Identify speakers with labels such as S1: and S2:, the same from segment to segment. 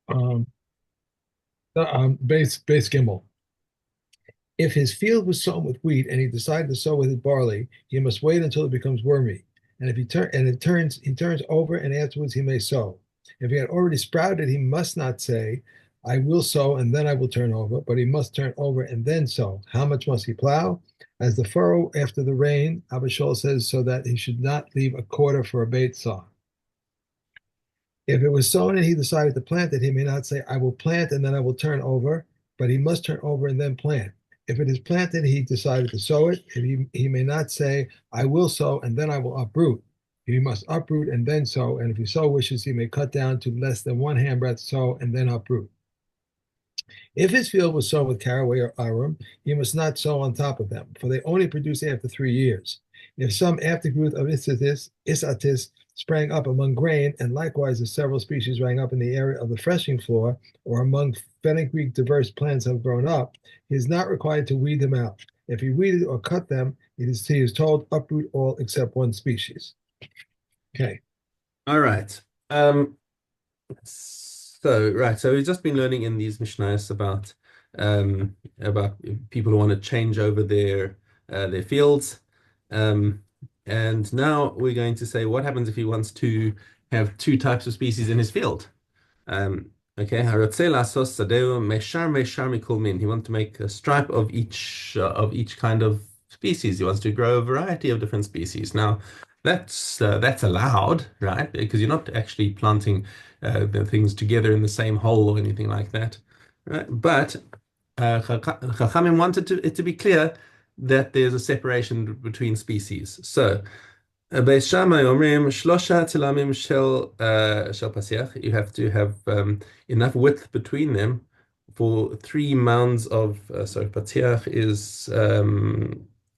S1: Um, base Gimel. If his field was sown with wheat and he decided to sow with his barley, he must wait until it becomes wormy. And if he turns over, and afterwards he may sow. If he had already sprouted, he must not say, "I will sow and then I will turn over," but he must turn over and then sow. How much must he plow? As the furrow after the rain, Abishol says, so that he should not leave a quarter for a bait saw. If it was sown and he decided to plant it, he may not say, "I will plant and then I will turn over," but he must turn over and then plant. If it is planted, he decided to sow it. He may not say, "I will sow and then I will uproot." He must uproot and then sow. And if he so wishes, he may cut down to less than one handbreadth, sow, and then uproot. If his field was sown with caraway or arum, he must not sow on top of them, for they only produce after 3 years. If some aftergrowth of isatis sprang up among grain, and likewise if several species sprang up in the area of the threshing floor, or among fenugreek diverse plants have grown up, he is not required to weed them out. If he weeded or cut them, he is told uproot all except one species. Okay.
S2: All right. So we've just been learning in these Mishnayos about people who want to change over their fields. Um, and now we're going to say what happens if he wants to have two types of species in his field. Okay, Harotzeh lasos sadeu meshar meshar mikol min. He wants to make a stripe of each kind of species. He wants to grow a variety of different species. Now, that's allowed, right? Because you're not actually planting the things together in the same hole or anything like that, right? But Chachamim wanted it to be clear that there's a separation between species. So. Beis Shammai אומרים שלושה תלמים של פסח. You have to have enough width between them for 3 mounds of so Patiach is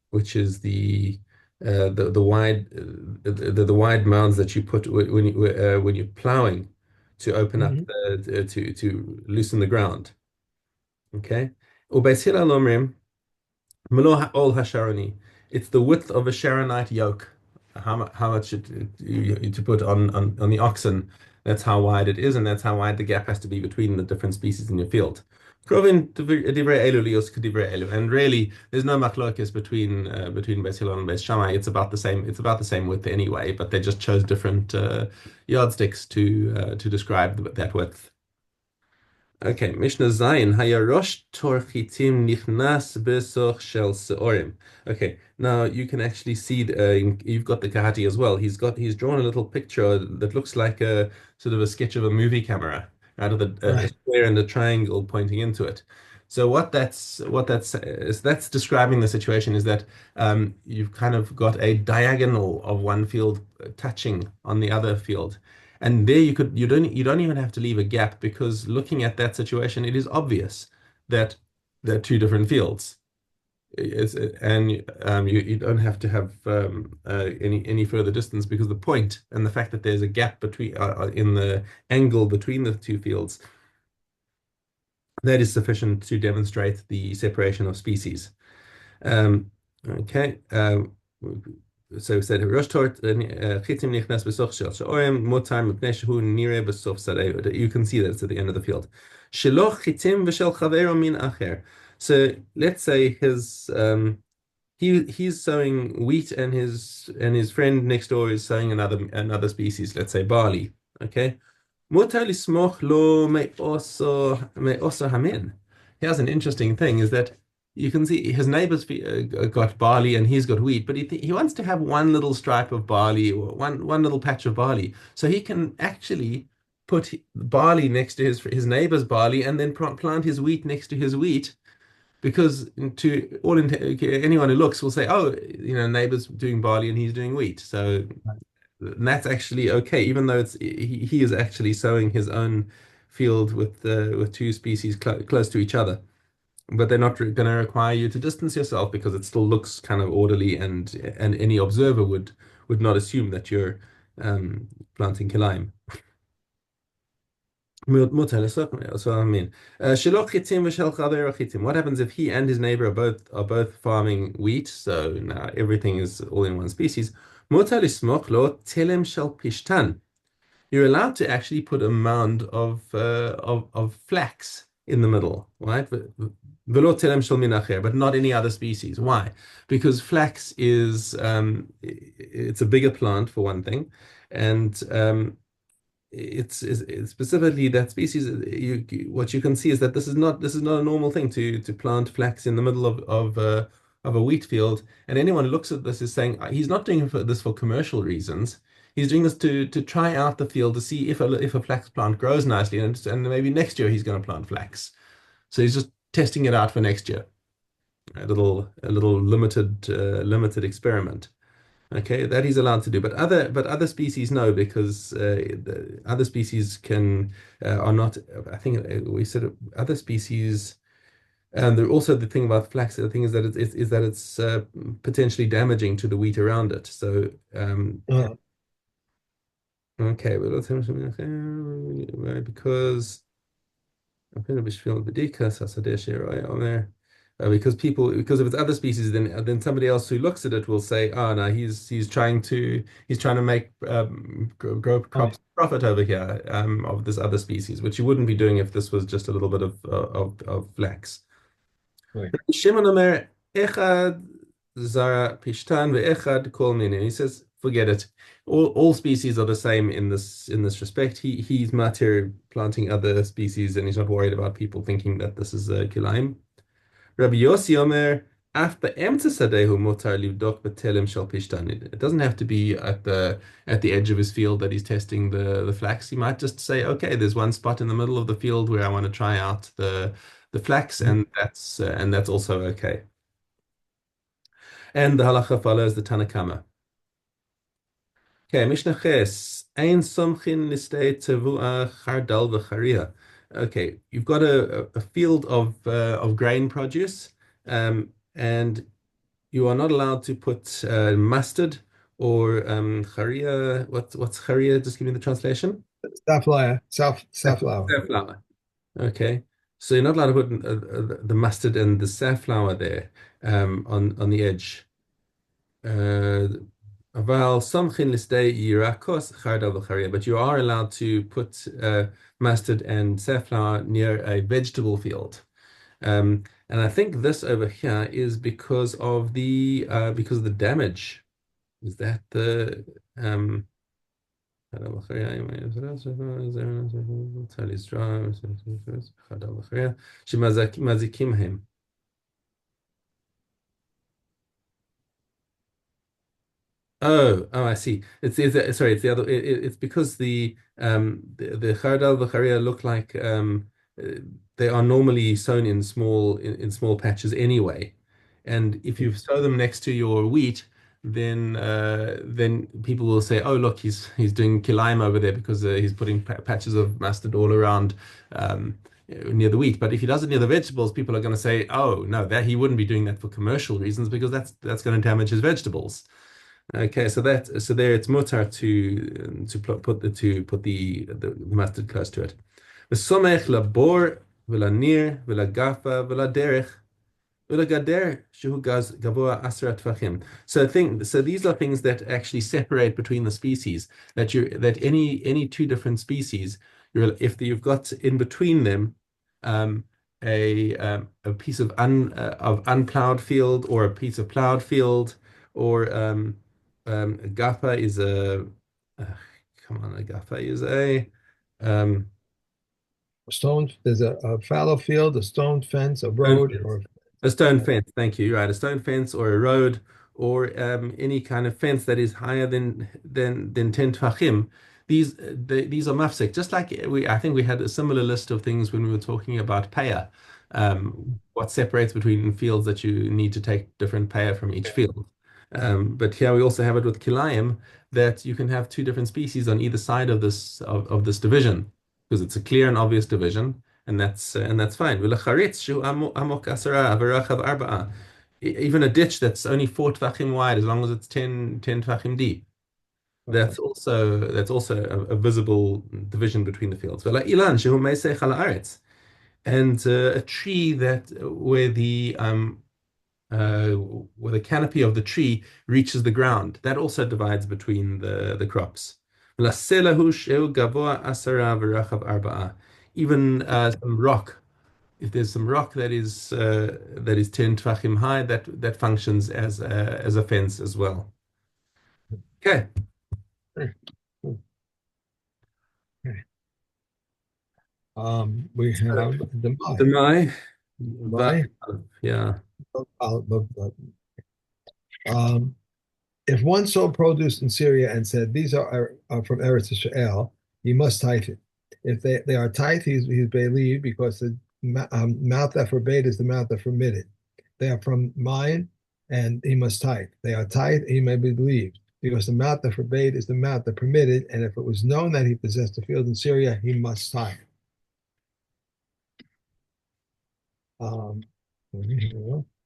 S2: which is the wide the wide mounds that you put when you're plowing to open up
S1: Mhm.
S2: to loosen the ground. Okay. וBeis Hillel אומרים Melo ol hasharoni. It's the width of a Sharonite yoke. How much to put on the oxen. That's how wide it is, and that's how wide the gap has to be between the different species in your field. Krovin divrei elu lios k'divrei elu. And really, there's no machlokes between Beis Hillel and Beis Shammai. It's about the same. It's about the same width anyway, but they just chose different yardsticks to describe that width. Okay, Mishnah Zayin, Hayarosh Torchitim Nichnas Besoch Shel Seorim. Okay, now you can actually see you've got the Kahati as well. He's drawn a little picture that looks like a sort of a sketch of a movie camera out of a
S1: Right.
S2: square and a triangle pointing into it. So that's describing the situation is that you've kind of got a diagonal of one field touching on the other field. And there you don't even have to leave a gap because looking at that situation, it is obvious that they're two different fields. You don't have to have any further distance because the point and the fact that there's a gap between in the angle between the two fields that is sufficient to demonstrate the separation of species. Okay. So we said Rosh Tort Chitim Nichnas Besoch Shel She'orim Motar Mipnei Shehu Nireh Besof Sarei. You can see that it's at the end of the field. Sheloch Chitim V'Shel Chavero Min Acher. So let's say he's sowing wheat and his friend next door is sowing another species, let's say barley. Okay. Mutar Lismoch Lo Me'oso Hamin. Here's an interesting thing is that you can see his neighbor's got barley and he's got wheat, but he wants to have one little stripe of barley or one little patch of barley. So he can actually put barley next to his neighbor's barley and then plant his wheat next to his wheat because anyone who looks will say, oh, neighbor's doing barley and he's doing wheat. So and that's actually okay, even though he is actually sowing his own field with two species close to each other but they're not going to require you to distance yourself because it still looks kind of orderly and any observer would not assume that you're planting Kilayim. So I mean, Shiloh chitim v'shel chaver chitim. What happens if he and his neighbor are both farming wheat? So now everything is all in one species. Mutar lismoch lo telem shel pishtan. you're allowed to actually put a mound of flax in the middle, right? V'lo terem shel min acher, but not any other species. Why? Because flax is it's a bigger plant for one thing, and it's specifically that species. What you can see is that this is not a normal thing to plant flax in the middle of a wheat field. And anyone who looks at this is saying he's not doing this for commercial reasons. He's doing this to try out the field to see if a flax plant grows nicely, and maybe next year he's going to plant flax. So he's just testing it out for next year. A little limited experiment. Okay, that he's allowed to do, but other species no, because the other species are not. I think we said other species, and also the thing about flax. The thing is that it's potentially damaging to the wheat around it. So okay, well, let's have something right, because אפילו בשביל בדיקה, השדה שרואה אומר, because if it's other species, then somebody else who looks at it will say, oh no, he's trying to make grow crops profit over here of this other species, which you wouldn't be doing if this was just a little bit of flax.
S1: right.
S2: Shimon Omer, Echad Zara Pishtan ve'echad Kol Minin. He says, forget it. All species are the same in this respect. He's matir planting other species, and he's not worried about people thinking that this is a Kilayim. Rabbi Yossi Omer, Af be'emtza sadehu mutar livdok betelem shel pishtan. It doesn't have to be at the edge of his field that he's testing the flax. He might just say, okay, there's one spot in the middle of the field where I want to try out the flax,
S1: Mhm.
S2: and that's also okay. And the halacha follows the Tanakama. Okay, Mishnah Ches, Ein somchin listei tevua chardal v'charia. Okay, you've got a field of grain produce, and you are not allowed to put mustard or charia. What's charia? Just give me the translation.
S1: Safflower, safflower.
S2: Safflower. Okay, so you're not allowed to put the mustard and the safflower there on the edge. Aval somchin listei yirakos chardal v'charia, but you are allowed to put mustard and safflower near a vegetable field. And I think this over here is because of the damage. Is that the שמזיקים הם? Oh, I see. Sorry, it's the other. It's because the chardal v'charia look like uh, they are normally sown in small patches anyway, and if you sow them next to your wheat, then people will say, oh look, he's doing kilayim over there because he's putting patches of mustard all around near the wheat. But if he does it near the vegetables, people are going to say, oh no, that he wouldn't be doing that for commercial reasons because that's going to damage his vegetables. Okay, so there it's mutar to put the mustard close to it. V'somech labor v'lanir v'lagafa v'laderech v'lagader shehu gavoa asra tfachim. So these are things that actually separate between the species. That any two different species, if you've got in between them um, a piece of unplowed field or a piece of plowed field or Gaffa is uh, come on, a Gaffa is um,
S1: There's a fallow field, a stone fence, a
S2: stone
S1: road,
S2: fence.
S1: or
S2: A stone fence. Thank you. You're right. A stone fence or a road or any kind of fence that is higher than 10 tvachim. These are mafsek. Just like I think we had a similar list of things when we were talking about paya. What separates between fields that you need to take different paya from each field. But here we also have it with Kilayim that you can have two different species on either side of this division because it's a clear and obvious division, and that's fine. Even a ditch that's only 4 tvachim wide, as long as it's 10 tvachim deep,
S1: okay.
S2: that's also a visible division between the fields. And a tree that where the canopy of the tree reaches the ground. That also divides between the crops. ולסלע הוא שהוא גבוה 10 ורחב 4. Even some rock, if there's some rock that is 10 tvachim high, that functions as a fence as well. Okay.
S1: We have the
S2: The
S1: Mai.
S2: my,
S1: Mai.
S2: yeah.
S1: Um, if one sold produce in Syria and said, these are from Eretz Israel, he must tithe it. If they are tithe, he's believed because the mouth that forbade is the mouth that permitted. They are from mine, and he must tithe. They are tithe, he may be believed because the mouth that forbade is the mouth that permitted. And if it was known that he possessed a field in Syria, he must tithe. Um, if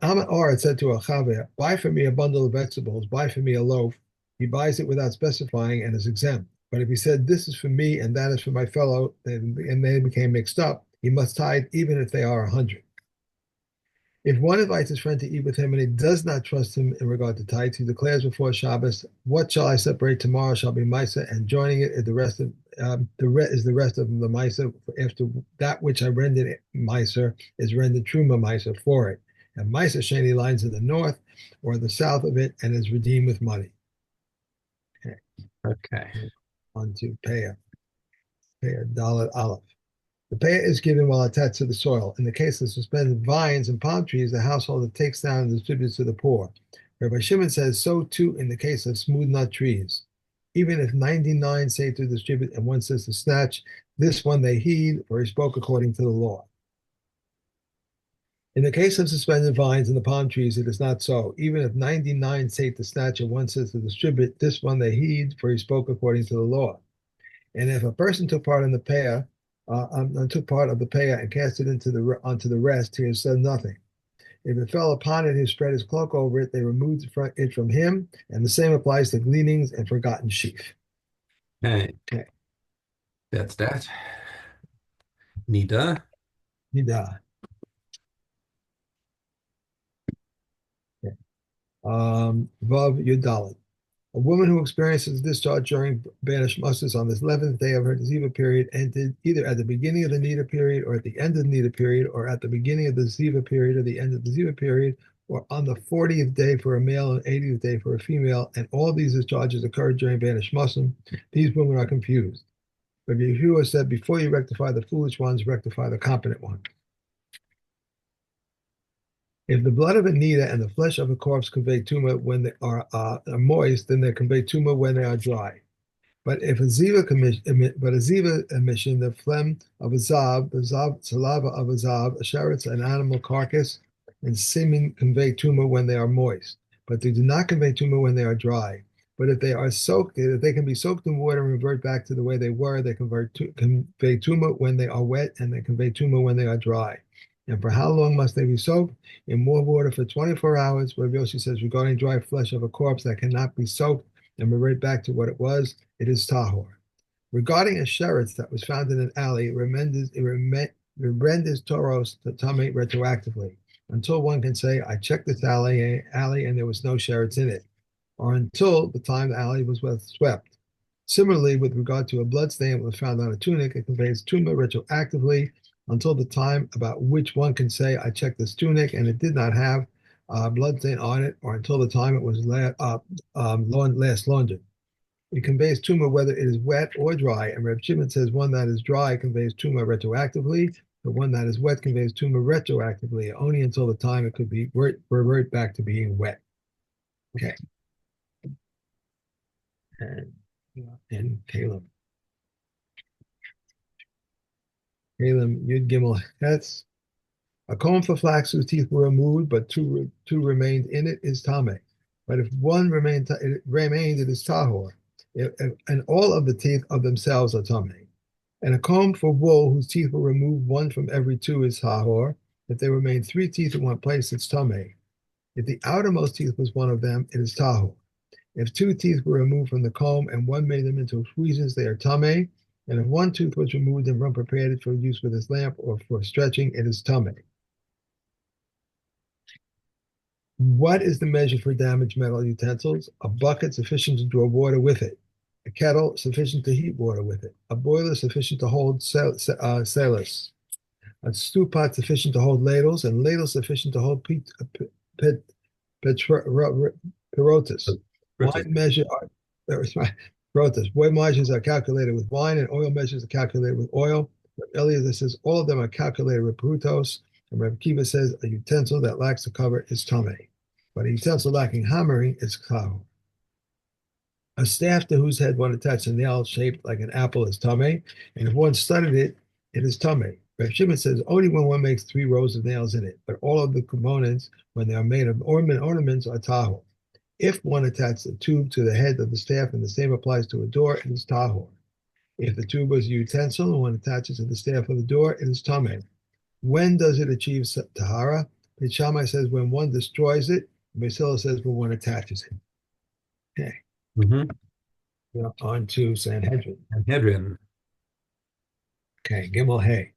S1: Aman Or said to a chaver, buy for me a bundle of vegetables, buy for me a loaf, he buys it without specifying and is exempt. But if he said, this is for me and that is for my fellow, and they became mixed up, he must tithe even if they are 100. If one invites his friend to eat with him and he does not trust him in regard to tithes, he declares before Shabbos, "What shall I separate tomorrow shall be Misa, and joining it is the rest of the rest of the Misa. After that which I rendered Misa is rendered Truma Misa for it, and Misa Shani lies in the north or the south of it, and is redeemed with money." Okay,
S2: Okay.
S1: on to Paya Dalet Aleph. The payah is given while attached to the soil. In the case of suspended vines and palm trees, the householder takes down and distributes to the poor. Rabbi Shimon says so too in the case of smooth nut trees. Even if 99 say to distribute and one says to snatch, this one they heed, for he spoke according to the law. In the case of suspended vines and the palm trees, it is not so. Even if 99 say to snatch and one says to distribute, this one they heed, for he spoke according to the law. And if a person took part in the payah, took part of the payah and cast it onto the rest, he has said nothing. If it fell upon it, he spread his cloak over it. They removed it from him, and the same applies to gleanings and forgotten sheaf.
S2: Okay.
S1: Okay,
S2: That's that. Nida.
S1: Nida. Okay. Vav Yudalit. A woman who experiences discharge during banish muscles on this 11th day of her Ziva period ended either at the beginning of the Nida period or at the end of the Nida period or at the beginning of the Ziva period or the end of the Ziva period or on the 40th day for a male and 80th day for a female, and all these discharges occurred during banish muslim. These women are confused. But Yeshua said, before you rectify the foolish ones, rectify the competent ones. If the blood of a nida and the flesh of a corpse convey tumah when they are moist, then they convey tumah when they are dry. But if a ziva emission, the phlegm of a zav, the saliva of a zav, a sheretz, an animal carcass, and semen convey tumah when they are moist. But they do not convey tumah when they are dry. But if they can be soaked in water and revert back to the way they were, they convey tumah when they are wet, and they convey tumah when they are dry. And for how long must they be soaked? In more water for 24 hours. Rabbi Yossi says regarding dry flesh of a corpse that cannot be soaked and revert back to what it was, it is tahor. Regarding a sheretz that was found in an alley, it renders toros to tame retroactively until one can say, I checked this alley and there was no sheretz in it, or until the time the alley was well swept. Similarly, with regard to a blood stain that was found on a tunic, it conveys tumah retroactively until the time about which one can say, I checked this tunic and it did not have blood stain on it, or until the time it was last laundered. It conveys tumah whether it is wet or dry, and Reb Shimon says one that is dry conveys tumah retroactively, but one that is wet conveys tumah retroactively only until the time it could be revert back to being wet. Okay. And Caleb. Yud Gimel Hetz. A comb for flax whose teeth were removed, but two remained in it is tame. But if one remained, it is tahor. And all of the teeth of themselves are tame. And a comb for wool whose teeth were removed, one from every two is tahor. If there remain three teeth in one place, it's tame. If the outermost teeth was one of them, it is tahor. If two teeth were removed from the comb and one made them into tweezers, they are tame. And if one tooth was removed and one prepared it for use with his lamp or for stretching, it is tame. What is the measure for damaged metal utensils? A bucket sufficient to draw water with it. a kettle sufficient to heat water with it, a boiler sufficient to hold sailors, a stew pot sufficient to hold ladles, and ladles sufficient to hold pet, perotus.
S2: Brutus.
S1: Wine measure perotus. Wine measures are calculated with wine, and oil measures are calculated with oil. Eliezer says all of them are calculated with perutos, and Reb Kiva says a utensil that lacks a cover is tame, but a utensil lacking hammering is kahu. A staff to whose head one attached a nail shaped like an apple is tame, and if one studied it, it is tame. Reb Shimon says only when one makes 3 rows of nails in it, but all of the components, when they are made of ornaments, are tahu. If one attaches a tube to the head of the staff, and the same applies to a door, it is tahor. If the tube was a utensil and one attaches to the staff of the door, it is tameh. When does it achieve tahara? Beit Shammai says when one destroys it. Beit Hillel says when one attaches it. Okay,
S2: Mm-hmm.
S1: on to Sanhedrin.
S2: Hadrian.
S1: Okay, Gimel Hay.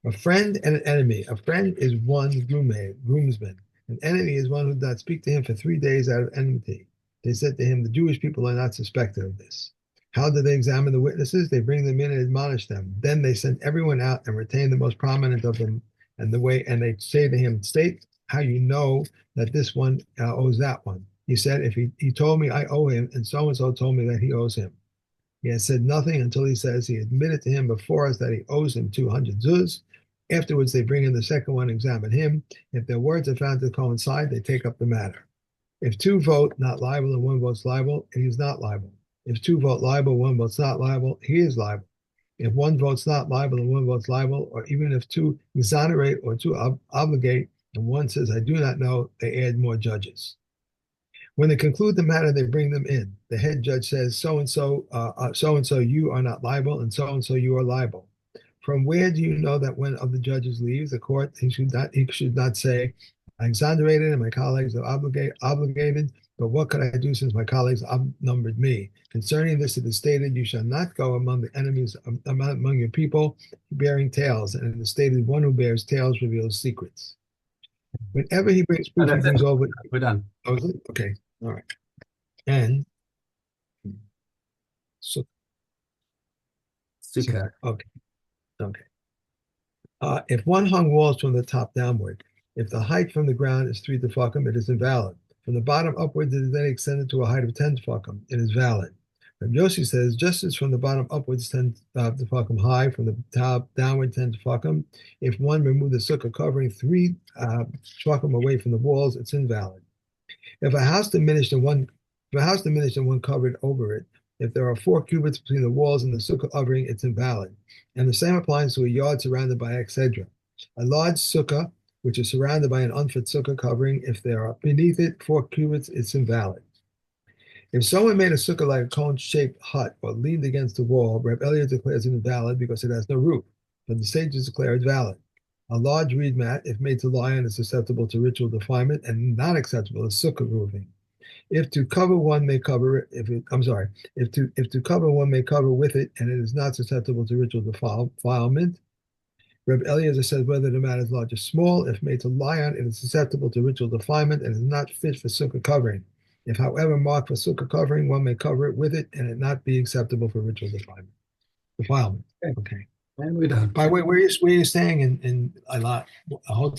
S1: A friend and an enemy. A friend is one's groomsman. An enemy is one who does not speak to him for 3 days out of enmity. They said to him, the Jewish people are not suspected of this. How do they examine the witnesses? They bring them in and admonish them. Then they send everyone out and retain the most prominent of them. And they say to him, state how you know that this one owes that one. He said, if he told me I owe him, and so told me that he owes him. He has said nothing until he says he admitted to him before us that he owes him 200 zuz. Afterwards, they bring in the second one, examine him. If their words are found to coincide, they take up the matter. If 2 vote not liable and 1 votes liable, he is not liable. If 2 vote liable, 1 votes not liable, he is liable. If 1 votes not liable and 1 votes liable, or even if 2 exonerate or 2 obligate, and 1 says, I do not know, they add more judges. When they conclude the matter, they bring them in. The head judge says, so and so, you are not liable, and so you are liable. From where do you know that when of the judges leaves the court, he should not say, I exonerated and my colleagues are obligated, but what could I do since my colleagues outnumbered me? Concerning this, it is stated, you shall not go among the enemies among your people bearing tales, and it is stated, one who bears tales reveals secrets. Whenever he brings
S2: Oh,
S1: proof, he
S2: that's it.
S1: brings over.
S2: We're done.
S1: Oh, is it? Okay, all right. And so,
S2: Sukkah.
S1: okay, okay. If one hung walls from the top downward, if the height from the ground is 3 tefachim, it is invalid. From the bottom upwards, it is then extended to a height of 10 tefachim. It is valid. Rabbi Yossi says, just as from the bottom upwards 10 tefachim high, from the top downward 10 tefachim, if one remove the sukkah covering 3 tefachim away from the walls, it's invalid. If a house diminished and one covered over it, if there are 4 cubits between the walls and the sukkah covering, it's invalid. And the same applies to a yard surrounded by exedra. A large sukkah, which is surrounded by an unfit sukkah covering, if there are beneath it 4 cubits, it's invalid. If someone made a sukkah like a cone-shaped hut or leaned against the wall, Reb Eliezer declares it invalid because it has no roof, but the sages declare it valid. A large reed mat, if made to lie on, is susceptible to ritual defilement and not acceptable as sukkah roofing. If to cover one may cover it, if to cover one may cover with it, and it is not susceptible to ritual defilement. Reb Eliezer says whether the mat is large or small, if made to lie on, it is susceptible to ritual defilement and is not fit for sukkah covering. If, however, marked for sukkah covering, one may cover it with it, and it not be acceptable for ritual defilement.
S2: Okay.
S1: Okay.
S2: And we're done.
S1: By the way, where are you staying in a lot? A hotel?